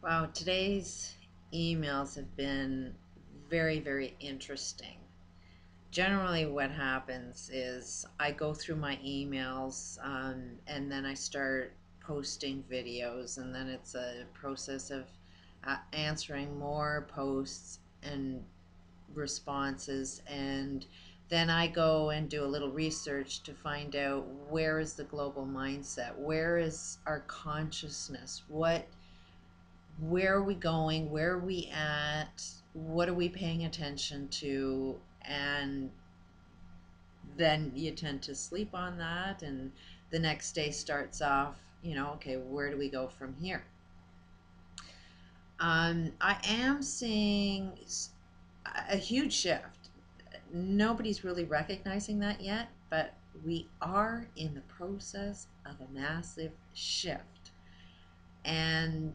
Wow, today's emails have been very, very interesting. Generally, what happens is I go through my emails and then I start posting videos, and then it's a process of answering more posts and responses. And then I go and do a little research to find out where is the global mindset, where is our consciousness, where are we going? Where are we at? What are we paying attention to? And then you tend to sleep on that, and the next day starts off, okay, where do we go from here? I am seeing a huge shift. Nobody's really recognizing that yet, but we are in the process of a massive shift. And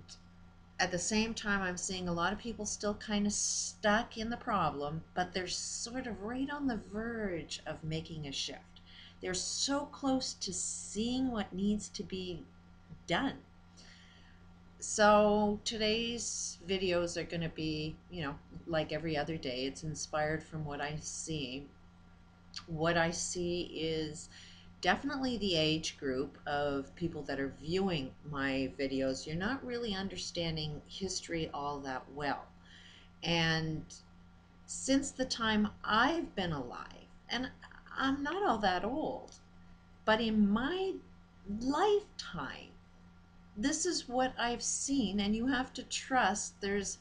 at the same time, I'm seeing a lot of people still kind of stuck in the problem, but they're sort of right on the verge of making a shift. They're so close to seeing what needs to be done. So today's videos are going to be, like every other day. It's inspired from what I see. What I see is definitely the age group of people that are viewing my videos. You're not really understanding history all that well. And since the time I've been alive, and I'm not all that old, but in my lifetime, this is what I've seen, and you have to trust there's,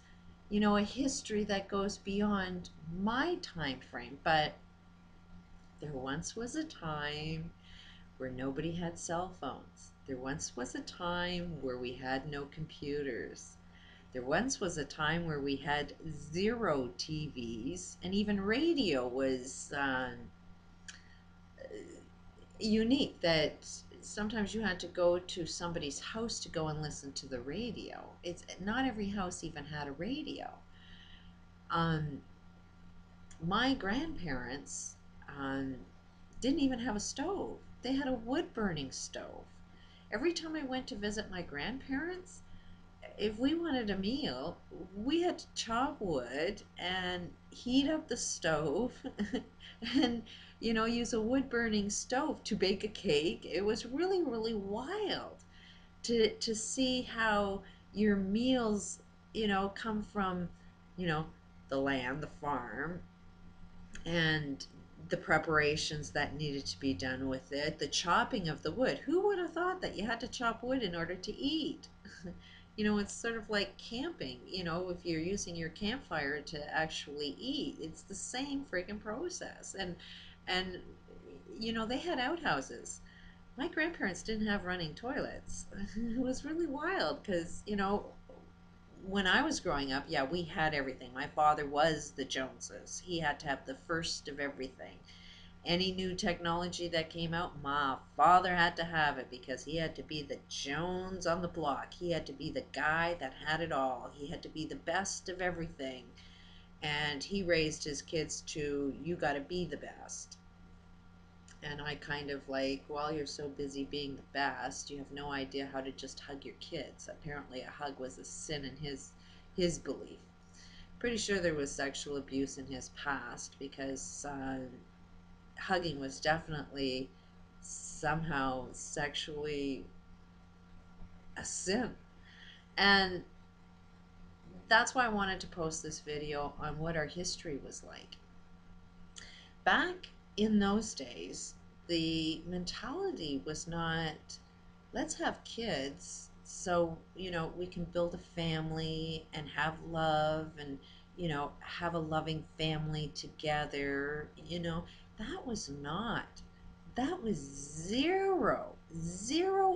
a history that goes beyond my time frame. But there once was a time where nobody had cell phones. There once was a time where we had no computers. There once was a time where we had zero TVs, and even radio was unique, that sometimes you had to go to somebody's house to go and listen to the radio. It's not every house even had a radio. Um, my grandparents um, didn't even have a stove. They had a wood burning stove. Every time I went to visit my grandparents, if we wanted a meal, we had to chop wood and heat up the stove and, use a wood burning stove to bake a cake. It was really, really wild to see how your meals, come from, you know, the land, the farm, and the preparations that needed to be done with it, the chopping of the wood. Who would have thought that you had to chop wood in order to eat? It's sort of like camping, if you're using your campfire to actually eat, it's the same freaking process. And they had outhouses. My grandparents didn't have running toilets. It was really wild because, when I was growing up, yeah, we had everything. My father was the Joneses. He had to have the first of everything. Any new technology that came out, my father had to have it because he had to be the Jones on the block. He had to be the guy that had it all. He had to be the best of everything. And he raised his kids to, you got to be the best. And I kind of like, while you're so busy being the best, you have no idea how to just hug your kids. Apparently, a hug was a sin in his belief. Pretty sure there was sexual abuse in his past because hugging was definitely somehow sexually a sin. And that's why I wanted to post this video on what our history was like. Back in those days, the mentality was not, let's have kids so, we can build a family and have love and, have a loving family together. That was not, that was zero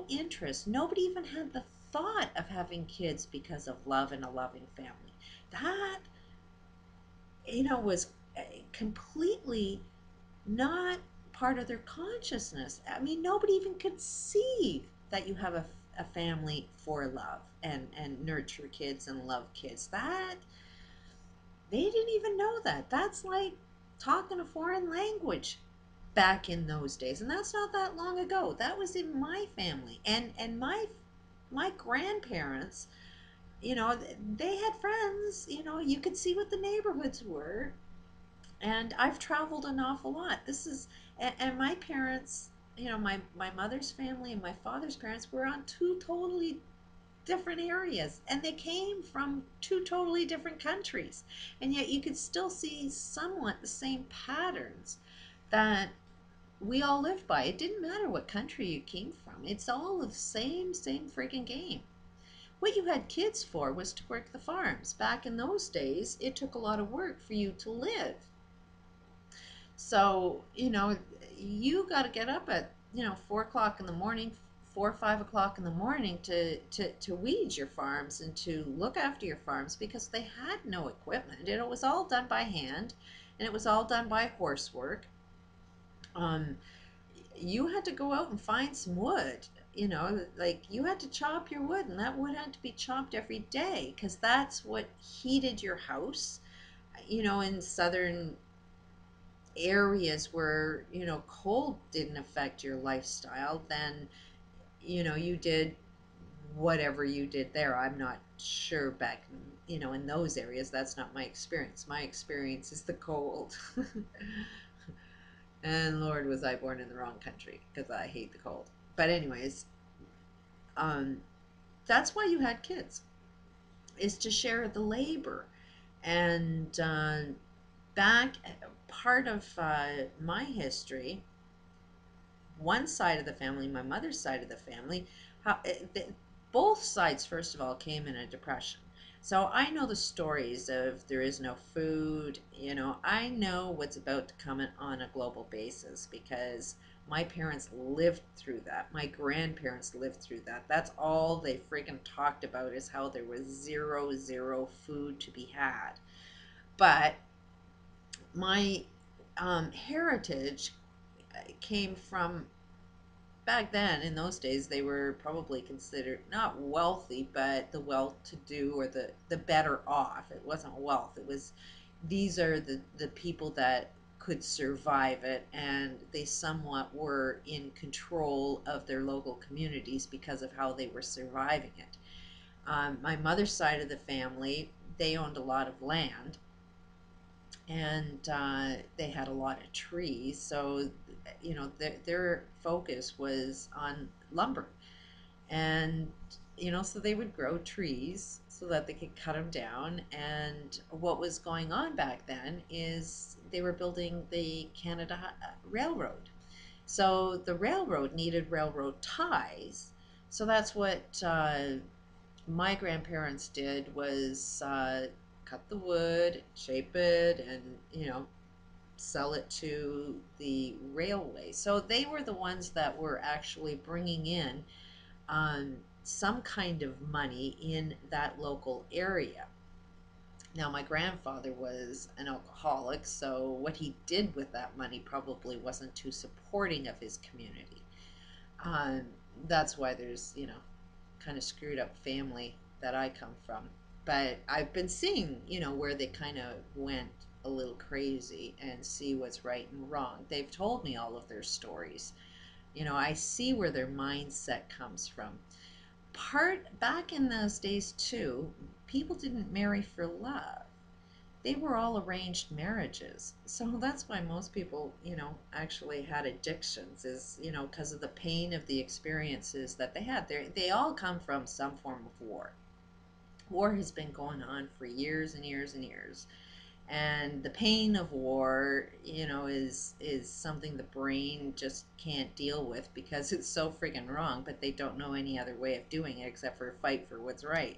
interest. Nobody even had the thought of having kids because of love and a loving family. That, was completely not part of their consciousness. I mean, nobody even conceive that you have a family for love and nurture kids and love kids. That, they didn't even know that. That's like talking a foreign language back in those days. And that's not that long ago. That was in my family. And my grandparents they had friends. You could see what the neighborhoods were. And I've traveled an awful lot. And my parents, my mother's family and my father's parents were on two totally different areas, and they came from two totally different countries, and yet you could still see somewhat the same patterns that we all lived by. It didn't matter what country you came from. It's all the same freaking game. What you had kids for was to work the farms. Back in those days, it took a lot of work for you to live. So, you got to get up at, 4 o'clock in the morning, 4 or 5 o'clock in the morning to weed your farms and to look after your farms, because they had no equipment. And it was all done by hand, and it was all done by horsework. Um, you had to go out and find some wood. Like, you had to chop your wood, and that wood had to be chopped every day, because that's what heated your house. In southern areas where cold didn't affect your lifestyle, then you did whatever you did there. I'm not sure back in those areas. That's not my experience. My experience is the cold. And Lord, was I born in the wrong country, because I hate the cold. But anyways, um that's why you had kids, is to share the labor. And back part of my history, one side of the family, my mother's side of the family, how, both sides, first of all, came in a depression. So I know the stories of there is no food. I know what's about to come on a global basis, because my parents lived through that. My grandparents lived through that. That's all they freaking talked about, is how there was zero food to be had. But my heritage came from, back then, in those days, they were probably considered not wealthy, but the well-to-do, or the better off. It wasn't wealth. It was, these are the people that could survive it, and they somewhat were in control of their local communities because of how they were surviving it. My mother's side of the family, they owned a lot of land, and they had a lot of trees. So, their focus was on lumber. And, so they would grow trees so that they could cut them down. And what was going on back then is they were building the Canada Railroad. So the railroad needed railroad ties. So that's what my grandparents did, was cut the wood, shape it, and sell it to the railway. So they were the ones that were actually bringing in some kind of money in that local area. Now, my grandfather was an alcoholic, so what he did with that money probably wasn't too supporting of his community. Um, that's why there's, kind of screwed up family that I come from. But I've been seeing, where they kind of went a little crazy, and see what's right and wrong. They've told me all of their stories. I see where their mindset comes from. Part back in those days too, people didn't marry for love. They were all arranged marriages. So that's why most people, actually had addictions, is, because of the pain of the experiences that they had. They all come from some form of war. War has been going on for years and years and years. And the pain of war, is something the brain just can't deal with, because it's so freaking wrong, but they don't know any other way of doing it except for fight for what's right.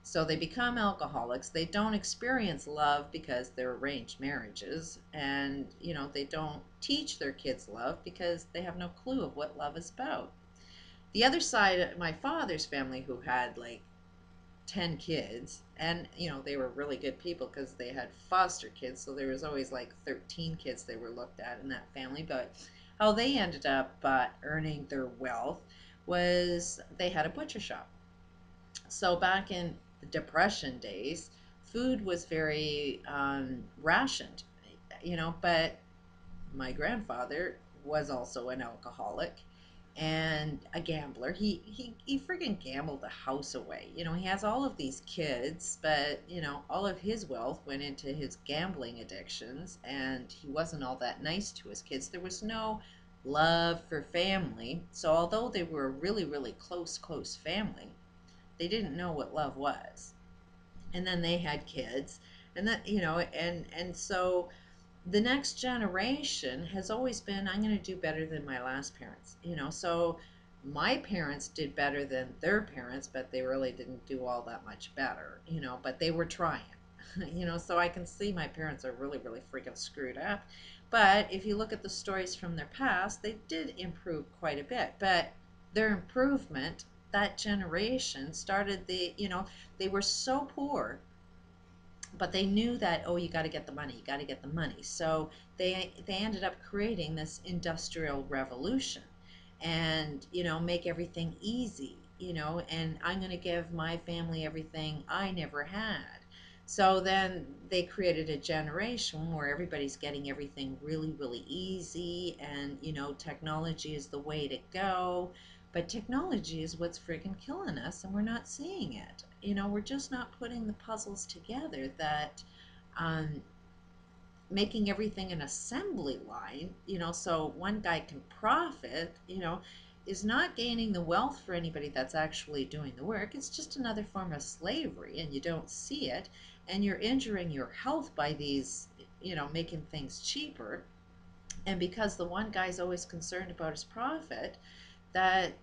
So they become alcoholics. They don't experience love because they're arranged marriages, and they don't teach their kids love because they have no clue of what love is about. The other side, my father's family, who had like 10 kids, and they were really good people because they had foster kids, so there was always like 13 kids they were looked at in that family. But how they ended up earning their wealth was they had a butcher shop. So back in the depression days, food was very rationed, but my grandfather was also an alcoholic, and a gambler. He freaking gambled the house away. You know, he has all of these kids, but you know, all of his wealth went into his gambling addictions, and he wasn't all that nice to his kids. There was no love for family. So although they were a really, really close family, they didn't know what love was. And then they had kids, and that, you know, and so the next generation has always been, I'm going to do better than my last parents, you know. So my parents did better than their parents, but they really didn't do all that much better, you know, but they were trying. You know, so I can see my parents are really, really freaking screwed up. But if you look at the stories from their past, they did improve quite a bit. But their improvement, that generation started the, you know, they were so poor, but they knew that, oh, you got to get the money, you got to get the money. So they ended up creating this industrial revolution, and you know, make everything easy, you know, and I'm going to give my family everything I never had. So then they created a generation where everybody's getting everything really, really easy, and you know, technology is the way to go. But technology is what's freaking killing us, and we're not seeing it. You know, we're just not putting the puzzles together that, um, making everything an assembly line, you know, so one guy can profit, you know, is not gaining the wealth for anybody that's actually doing the work. It's just another form of slavery, and you don't see it. And you're injuring your health by these, you know, making things cheaper. And because the one guy's always concerned about his profit, that,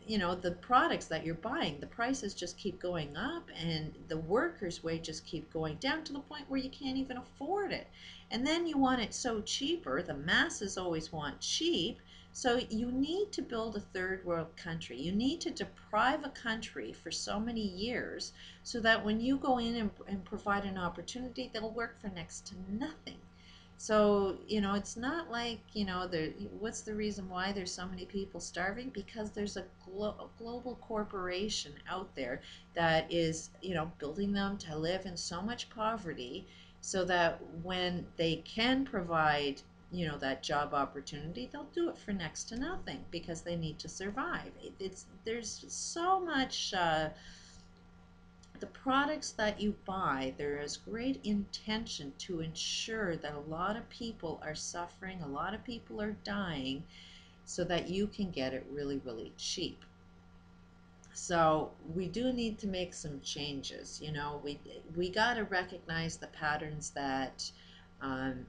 you know, the products that you're buying, the prices just keep going up, and the workers' wages keep going down to the point where you can't even afford it. And then you want it so cheaper, the masses always want cheap. So you need to build a third world country. You need to deprive a country for so many years so that when you go in and provide an opportunity, they'll work for next to nothing. So, you know, it's not like, you know, what's the reason why there's so many people starving? Because there's a global corporation out there that is, you know, building them to live in so much poverty so that when they can provide, you know, that job opportunity, they'll do it for next to nothing because they need to survive. There's so much, the products that you buy, there is great intention to ensure that a lot of people are suffering, a lot of people are dying, so that you can get it really, really cheap. So we do need to make some changes. You know, we got to recognize the patterns that, um,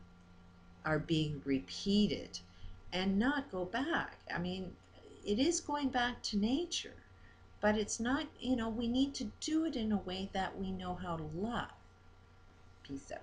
are being repeated, and not go back. I mean, it is going back to nature, but it's not, you know, we need to do it in a way that we know how to love. Peace out.